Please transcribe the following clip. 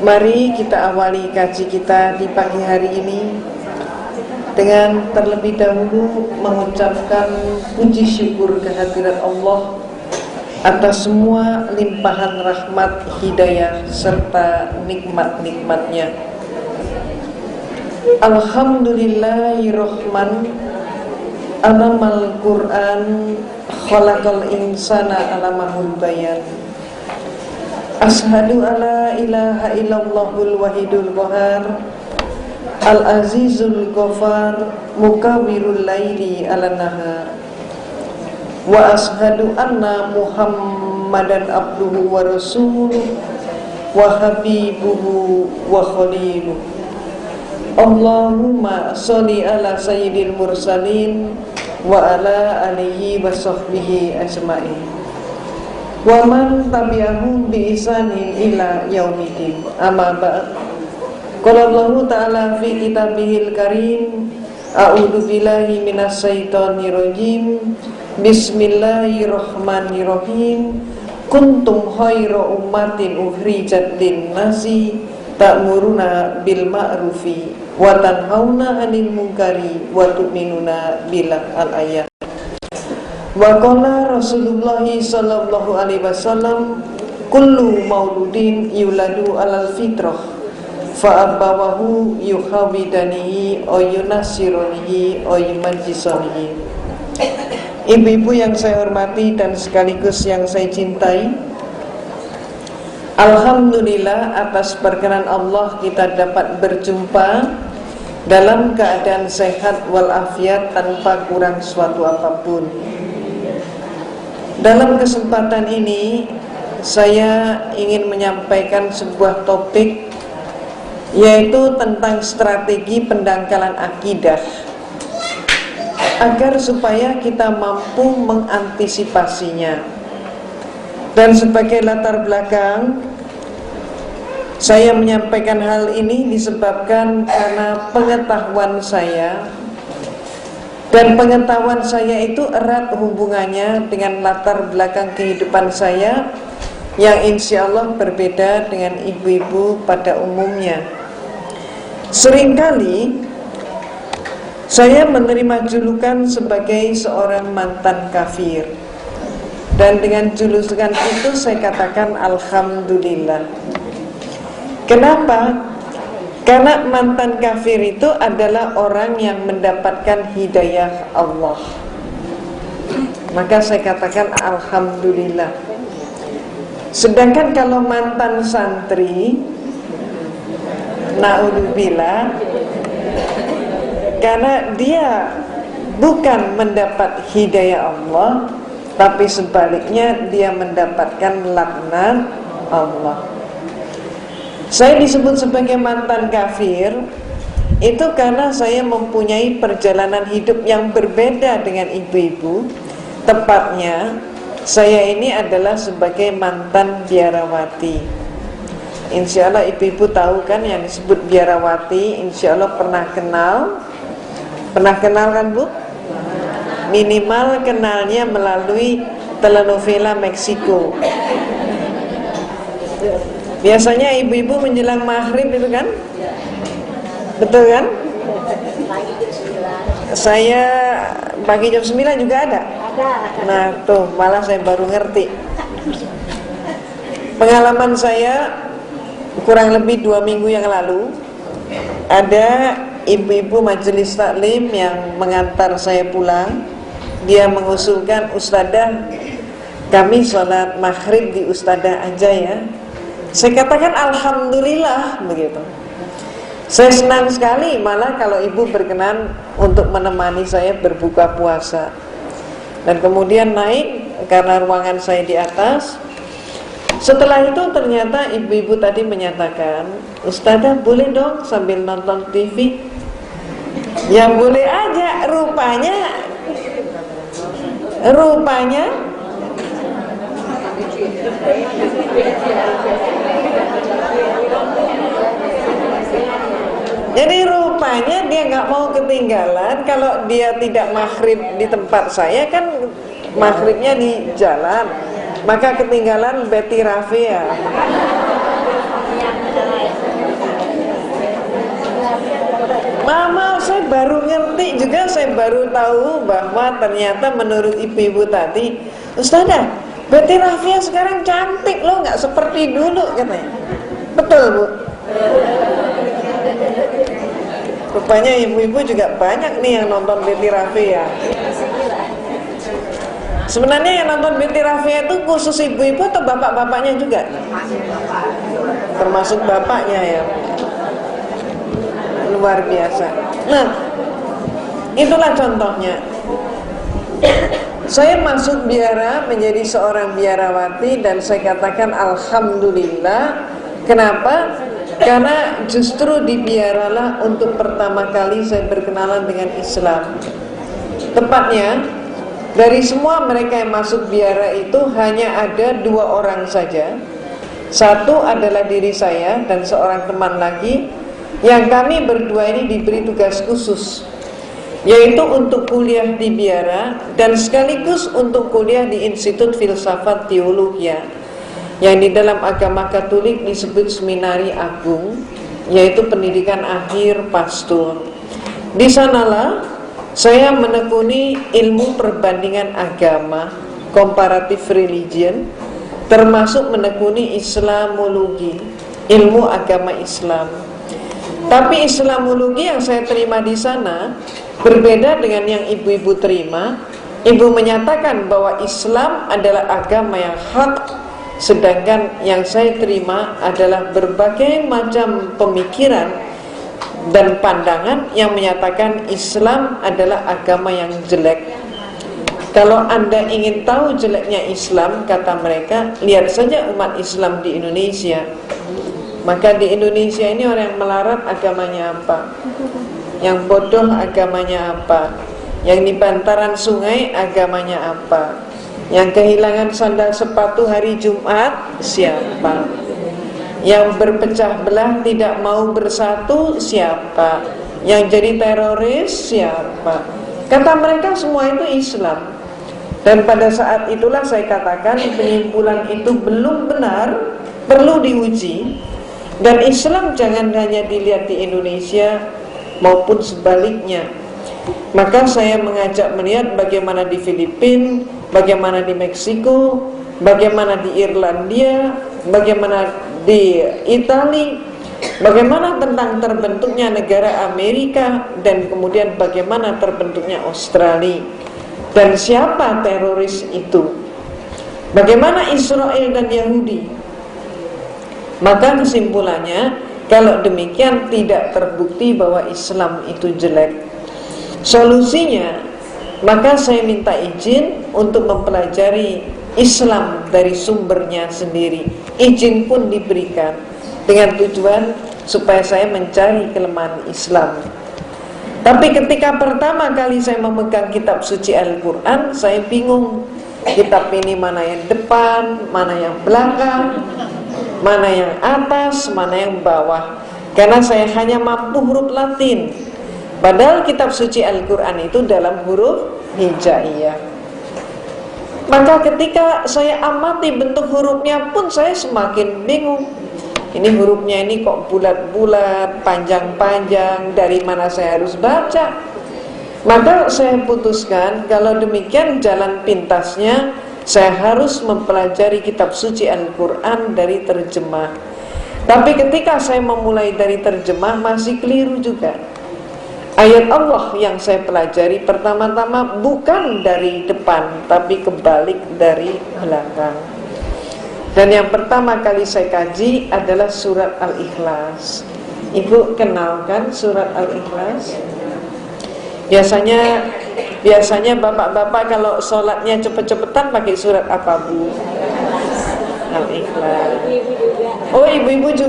Mari kita awali kaji kita di pagi hari ini dengan terlebih dahulu mengucapkan puji syukur kehadirat Allah atas semua limpahan rahmat, hidayah, serta nikmat-nikmatnya. Alhamdulillahirrahman, alamal Qur'an, khalaqal insana alamahul bayan. Ashhadu alla ilaha illallahul wahidul qahar, al-azizul ghafar, mukawwirul laili ala nahar. Wa ashhadu anna Muhammadan abduhu wa rasuluh wa habibuhu wa khaliluh. Allahumma sholli ala sayyidil mursalin wa ala alihi wa sahbihi ajma'in. Wa man tabi'ahum bi ihsanin ila yaumiddin. Amma ba'd. Qala Allah Ta'ala fi kitabihil karim, a'udzu billahi minas syaitonir rajim. Bismillahirrahmanirrahim. Kuntum khairu ummatin ukhrijat lin-nasi ta'muruna bil ma'rufi wa tanhauna 'anil munkari wa tu'minuna billah. Al-ayat. Wa qala Rasulullah sallallahu alaihi wasallam, kullu mauludin yuladu alal fitrah fa abawahu yuhawidanihi aw yunasiranihi aw yumajjisanihi. Ibu-ibu yang saya hormati dan sekaligus yang saya cintai, alhamdulillah atas perkenan Allah kita dapat berjumpa dalam keadaan sehat walafiat tanpa kurang suatu apapun. Dalam kesempatan ini saya ingin menyampaikan sebuah topik, yaitu tentang strategi pendangkalan akidah, agar supaya kita mampu mengantisipasinya. Dan sebagai latar belakang, saya menyampaikan hal ini disebabkan karena pengetahuan saya, dan pengetahuan saya itu erat hubungannya dengan latar belakang kehidupan saya yang insya Allah berbeda dengan ibu-ibu pada umumnya. Seringkali saya menerima julukan sebagai seorang mantan kafir, dan dengan julukan itu saya katakan alhamdulillah. Kenapa? Karena mantan kafir itu adalah orang yang mendapatkan hidayah Allah. Maka saya katakan alhamdulillah. Sedangkan kalau mantan santri, naudzubillah, karena dia bukan mendapat hidayah Allah, tapi sebaliknya dia mendapatkan laknat Allah. Saya disebut sebagai mantan kafir itu karena saya mempunyai perjalanan hidup yang berbeda dengan ibu-ibu. Tepatnya saya ini adalah sebagai mantan biarawati. Insya Allah ibu-ibu tahu kan yang disebut biarawati. Insya Allah pernah kenal. Pernah kenal kan Bu? Minimal kenalnya melalui telenovela Meksiko. Biasanya ibu-ibu menjelang maghrib itu kan? Betul kan? Saya pagi jam 9 juga ada? Nah tuh, malah saya baru ngerti. Pengalaman saya kurang lebih 2 minggu yang lalu, ada ibu-ibu majelis taklim yang mengantar saya pulang. Dia mengusulkan, Ustadzah, kami sholat maghrib di Ustadzah aja ya. Saya katakan alhamdulillah begitu. Saya senang sekali malah kalau ibu berkenan untuk menemani saya berbuka puasa. Dan kemudian naik karena ruangan saya di atas. Setelah itu ternyata ibu-ibu tadi menyatakan, Ustadzah boleh dong sambil nonton TV? Ya boleh aja. Rupanya jadi rupanya dia nggak mau ketinggalan. Kalau dia tidak maghrib di tempat saya kan maghribnya di jalan, maka ketinggalan Betty Rafia. saya baru tahu bahwa ternyata menurut ibu-ibu tadi, Ustazah, Betty Rafia sekarang cantik loh, nggak seperti dulu katanya. Betul, Bu? Rupanya ibu-ibu juga banyak nih yang nonton Betty Rafia. Sebenarnya yang nonton Betty Rafia itu khusus ibu-ibu atau bapak-bapaknya juga? Termasuk bapaknya ya. Luar biasa. Nah, itulah contohnya. Saya masuk biara menjadi seorang biarawati dan saya katakan alhamdulillah. Kenapa? Karena justru di biaralah untuk pertama kali saya berkenalan dengan Islam. Tepatnya dari semua mereka yang masuk biara itu hanya ada 2 orang saja. Satu adalah diri saya dan seorang teman lagi, yang kami berdua ini diberi tugas khusus, yaitu untuk kuliah di biara dan sekaligus untuk kuliah di Institut Filsafat Teologia, yang di dalam agama Katolik disebut Seminari Agung, yaitu pendidikan akhir pastor. Di sanalah saya menekuni ilmu perbandingan agama, comparative religion, termasuk menekuni Islamologi, ilmu agama Islam. Tapi Islamologi yang saya terima di sana berbeda dengan yang ibu-ibu terima. Ibu menyatakan bahwa Islam adalah agama yang hak, sedangkan yang saya terima adalah berbagai macam pemikiran dan pandangan yang menyatakan Islam adalah agama yang jelek. Kalau Anda ingin tahu jeleknya Islam, kata mereka, lihat saja umat Islam di Indonesia. Maka di Indonesia ini orang yang melarat agamanya apa? Yang bodoh agamanya apa? Yang di bantaran sungai agamanya apa? Yang kehilangan sandal sepatu hari Jumat siapa? Yang berpecah belah tidak mau bersatu siapa? Yang jadi teroris siapa? Kata mereka semua itu Islam. Dan pada saat itulah saya katakan penyimpulan itu belum benar, perlu diuji. Dan Islam jangan hanya dilihat di Indonesia maupun sebaliknya. Maka saya mengajak melihat bagaimana di Filipina, bagaimana di Meksiko, bagaimana di Irlandia, bagaimana di Italia, bagaimana tentang terbentuknya negara Amerika, dan kemudian bagaimana terbentuknya Australia. Dan siapa teroris itu? Bagaimana Israel dan Yahudi? Maka kesimpulannya, kalau demikian tidak terbukti bahwa Islam itu jelek. Solusinya, maka saya minta izin untuk mempelajari Islam dari sumbernya sendiri. Izin pun diberikan dengan tujuan supaya saya mencari kelemahan Islam. Tapi ketika pertama kali saya memegang kitab suci Al-Quran, saya bingung. Kitab ini mana yang depan, mana yang belakang, mana yang atas, mana yang bawah. Karena saya hanya mampu huruf Latin. Padahal kitab suci Al-Quran itu dalam huruf hijaiyah. Maka ketika saya amati bentuk hurufnya pun saya semakin bingung. Ini hurufnya ini kok bulat-bulat, panjang-panjang, dari mana saya harus baca? Maka saya putuskan, kalau demikian jalan pintasnya saya harus mempelajari kitab suci Al-Quran dari terjemah. Tapi ketika saya memulai dari terjemah masih keliru juga. Ayat Allah yang saya pelajari pertama-tama bukan dari depan, tapi kebalik dari belakang. Dan yang pertama kali saya kaji adalah surat Al-Ikhlas. Ibu kenal kan surat Al-Ikhlas? Biasanya bapak-bapak kalau sholatnya cepet-cepetan pakai surat apa, Bu? Al-Ikhlas. Oh, ibu-ibu juga.